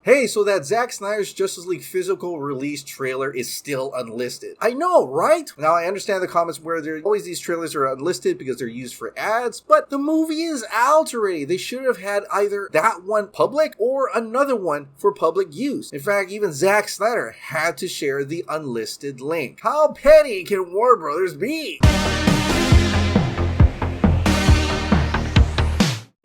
Hey, so that Zack Snyder's Justice League physical release trailer is still unlisted. I know, right? Now, I understand the comments where always these trailers are unlisted because they're used for ads, but the movie is out already. They should have had either that one public or another one for public use. In fact, even Zack Snyder had to share the unlisted link. How petty can Warner Brothers be?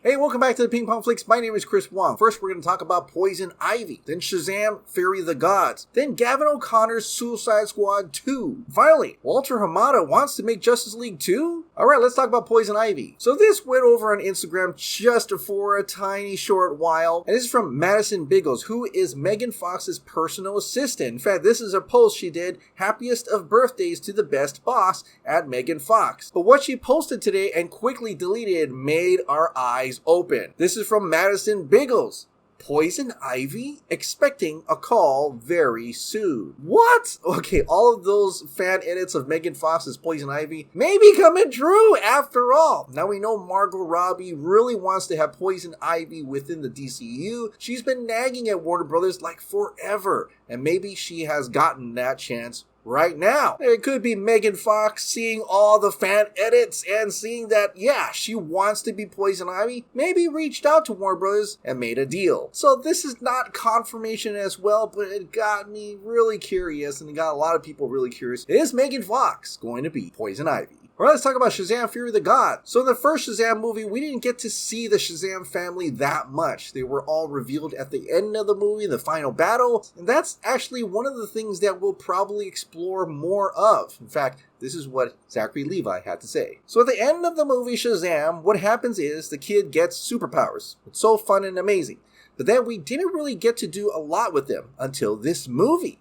Hey, welcome back to the Ping Pong Flix. My name is Chris Wong. First, we're going to talk about Poison Ivy, then Shazam Fury the Gods, then Gavin O'Connor's Suicide Squad 2. Finally, Walter Hamada wants to make Justice League 2? Alright, let's talk about Poison Ivy. So this went over on Instagram just for a tiny short while, and this is from Madison Biggles, who is Megan Fox's personal assistant. In fact, this is a post she did, happiest of birthdays to the best boss at Megan Fox. But what she posted today and quickly deleted made our eyes open. This is from Madison Biggles. Poison Ivy? Expecting a call very soon. What? Okay, all of those fan edits of Megan Fox's Poison Ivy may be coming true after all. Now we know Margot Robbie really wants to have Poison Ivy within the DCEU. She's been nagging at Warner Brothers like forever, and maybe she has gotten that chance right now. It could be Megan Fox seeing all the fan edits and seeing that, yeah, she wants to be Poison Ivy, maybe reached out to Warner Brothers and made a deal. So this is not confirmation as well, but it got me really curious, and it got a lot of people really curious. Is Megan Fox going to be Poison Ivy? Alright, let's talk about Shazam Fury the Gods. So in the first Shazam movie, we didn't get to see the Shazam family that much. They were all revealed at the end of the movie, the final battle, and that's actually one of the things that we'll probably explore more of. In fact, this is what Zachary Levi had to say. So at the end of the movie Shazam, what happens is the kid gets superpowers. It's so fun and amazing. But then we didn't really get to do a lot with them until this movie.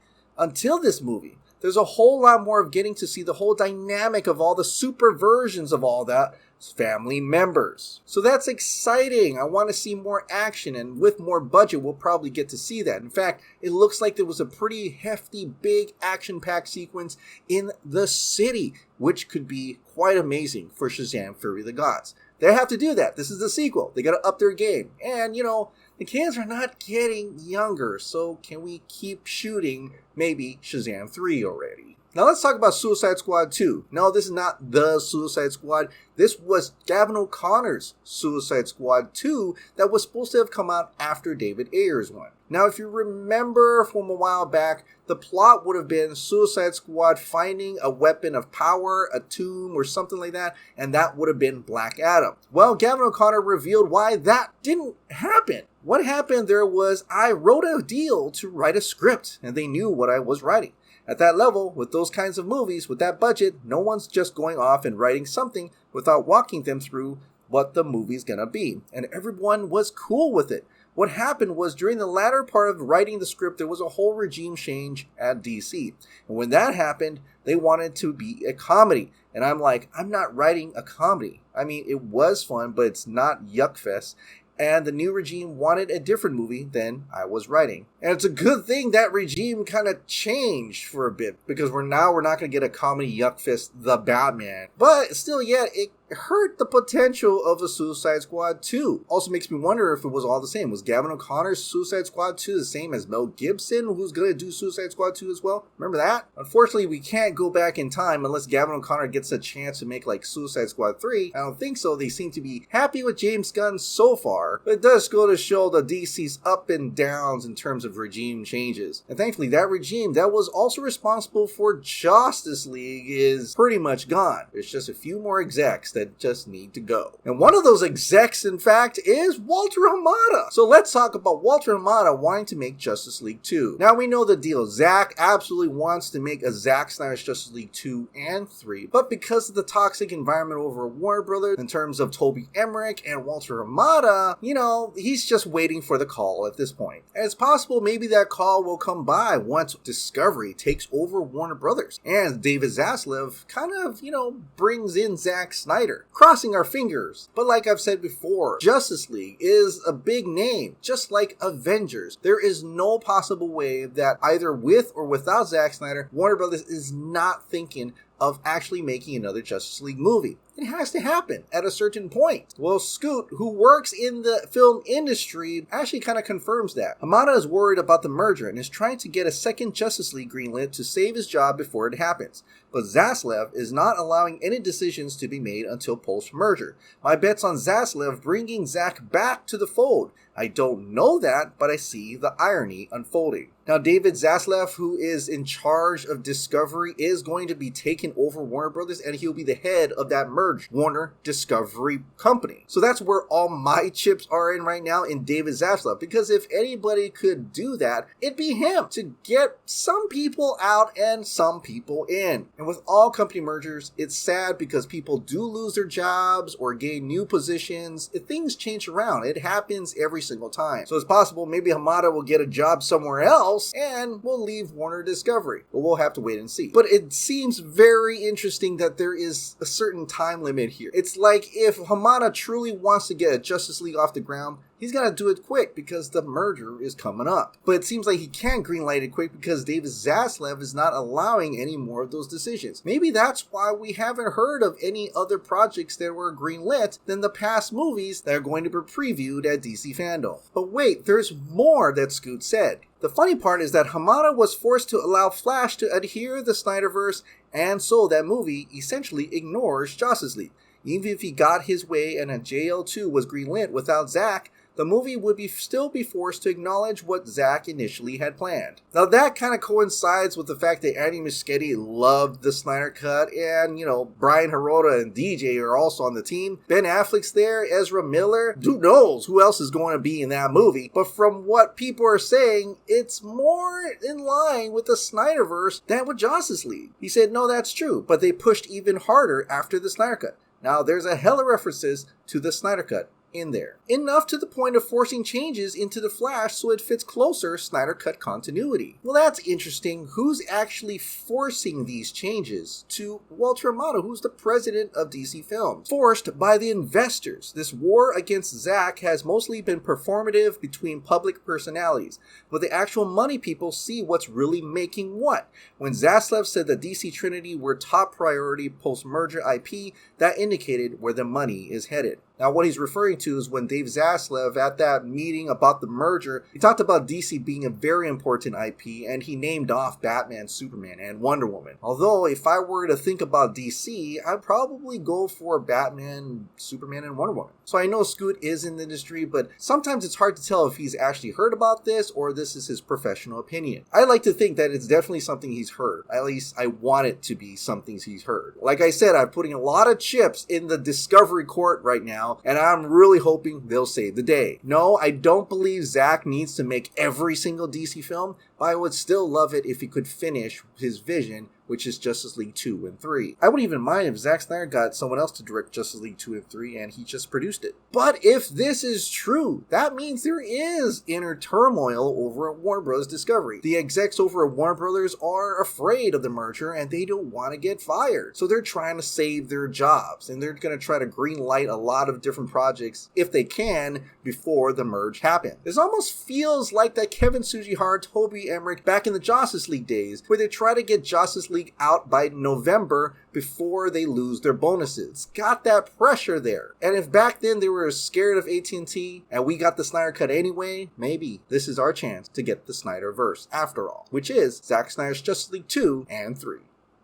There's a whole lot more of getting to see the whole dynamic of all the super versions of all that family members. So that's exciting. I want to see more action, and with more budget, we'll probably get to see that. In fact, it looks like there was a pretty hefty, big action-packed sequence in the city, which could be quite amazing for Shazam Fury the Gods. They have to do that. This is the sequel. They got to up their game. And, you know, the kids are not getting younger, so can we keep shooting maybe Shazam 3 already? Now let's talk about Suicide Squad 2. No, this is not the Suicide Squad. This was Gavin O'Connor's Suicide Squad 2 that was supposed to have come out after David Ayer's one. Now, if you remember from a while back, the plot would have been Suicide Squad finding a weapon of power, a tomb, or something like that, and that would have been Black Adam. Well, Gavin O'Connor revealed why that didn't happen. What happened there was I wrote a deal to write a script, and they knew what I was writing. At that level, with those kinds of movies, with that budget, no one's just going off and writing something without walking them through what the movie's gonna be. And everyone was cool with it. What happened was during the latter part of writing the script, there was a whole regime change at DC. And when that happened, they wanted to be a comedy. And I'm like, I'm not writing a comedy. I mean, it was fun, but it's not Yuckfest. And the new regime wanted a different movie than I was writing. And it's a good thing that regime kind of changed for a bit, because we're not going to get a comedy Yuckfest, The Batman. But still, yeah, it hurt the potential of the Suicide Squad 2. Also makes me wonder if it was all the same. Was Gavin O'Connor's Suicide Squad 2 the same as Mel Gibson, who's going to do Suicide Squad 2 as well? Remember that? Unfortunately, we can't go back in time unless Gavin O'Connor gets a chance to make like Suicide Squad 3. I don't think so. They seem to be happy with James Gunn so far. But it does go to show the DC's up and downs in terms of regime changes. And thankfully, that regime that was also responsible for Justice League is pretty much gone. There's just a few more execs that just need to go. And one of those execs, in fact, is Walter Hamada. So let's talk about Walter Hamada wanting to make Justice League 2. Now we know the deal. Zack absolutely wants to make a Zack Snyder's Justice League 2 and 3. But because of the toxic environment over at Warner Brothers in terms of Toby Emmerich and Walter Hamada, you know, he's just waiting for the call at this point. And it's possible maybe that call will come by once Discovery takes over Warner Brothers. And David Zaslav kind of, you know, brings in Zack Snyder. Crossing our fingers. But like I've said before, Justice League is a big name, just like Avengers. There is no possible way that either with or without Zack Snyder, Warner Brothers is not thinking of actually making another Justice League movie. It has to happen at a certain point. Well, Scoot, who works in the film industry, actually kind of confirms that. Hamada is worried about the merger and is trying to get a second Justice League greenlit to save his job before it happens. But Zaslav is not allowing any decisions to be made until post-merger. My bet's on Zaslav bringing Zack back to the fold. I don't know that, but I see the irony unfolding. Now, David Zaslav, who is in charge of Discovery, is going to be taking over Warner Brothers, and he'll be the head of that merged Warner Discovery company. So that's where all my chips are in right now, in David Zaslav, because if anybody could do that, it'd be him, to get some people out and some people in. And with all company mergers, it's sad because people do lose their jobs or gain new positions. Things change around. It happens every single time. So it's possible maybe Hamada will get a job somewhere else and we'll leave Warner Discovery. But we'll have to wait and see. But it seems very interesting that there is a certain time limit here. It's like if Hamada truly wants to get a Justice League off the ground, he's got to do it quick because the merger is coming up. But it seems like he can't greenlight it quick because David Zaslav is not allowing any more of those decisions. Maybe that's why we haven't heard of any other projects that were greenlit than the past movies that are going to be previewed at DC Fandom. But wait, there's more that Scoot said. The funny part is that Hamada was forced to allow Flash to adhere the Snyderverse, and so that movie essentially ignores Justice League. Even if he got his way and a JL2 was greenlit without Zack, the movie would still be forced to acknowledge what Zack initially had planned. Now that kind of coincides with the fact that Andy Muschietti loved the Snyder Cut, and Brian Hirota and DJ are also on the team. Ben Affleck's there, Ezra Miller. Who knows who else is going to be in that movie? But from what people are saying, it's more in line with the Snyderverse than with Justice League. He said, no, that's true, but they pushed even harder after the Snyder Cut. Now there's a hella references to the Snyder Cut in there. Enough to the point of forcing changes into the Flash so it fits closer Snyder Cut continuity. Well, that's interesting. Who's actually forcing these changes to Walter Hamada, who's the president of DC Films? Forced by the investors. This war against Zack has mostly been performative between public personalities, but the actual money people see what's really making what. When Zaslav said the DC Trinity were top priority post-merger IP, that indicated where the money is headed. Now, what he's referring to is when Dave Zaslav, at that meeting about the merger, he talked about DC being a very important IP, and he named off Batman, Superman, and Wonder Woman. Although, if I were to think about DC, I'd probably go for Batman, Superman, and Wonder Woman. So I know Scoot is in the industry, but sometimes it's hard to tell if he's actually heard about this or this is his professional opinion. I like to think that it's definitely something he's heard. At least I want it to be something he's heard. Like I said, I'm putting a lot of chips in the Discovery court right now, and I'm really hoping they'll save the day. No, I don't believe Zack needs to make every single DC film, but I would still love it if he could finish his vision, which is Justice League 2 and 3. I wouldn't even mind if Zack Snyder got someone else to direct Justice League 2 and 3 and he just produced it. But if this is true, that means there is inner turmoil over at Warner Bros. Discovery. The execs over at Warner Brothers are afraid of the merger and they don't want to get fired. So they're trying to save their jobs, and they're going to try to green light a lot of different projects if they can before the merge happens. This almost feels like that Kevin Tsujihara, Toby Emmerich back in the Justice League days, where they try to get Justice League out by November before they lose their bonuses. It's got that pressure there. And if back then they were scared of AT&T and we got the Snyder Cut anyway, maybe this is our chance to get the Snyderverse after all, which is Zack Snyder's Justice League 2 and 3.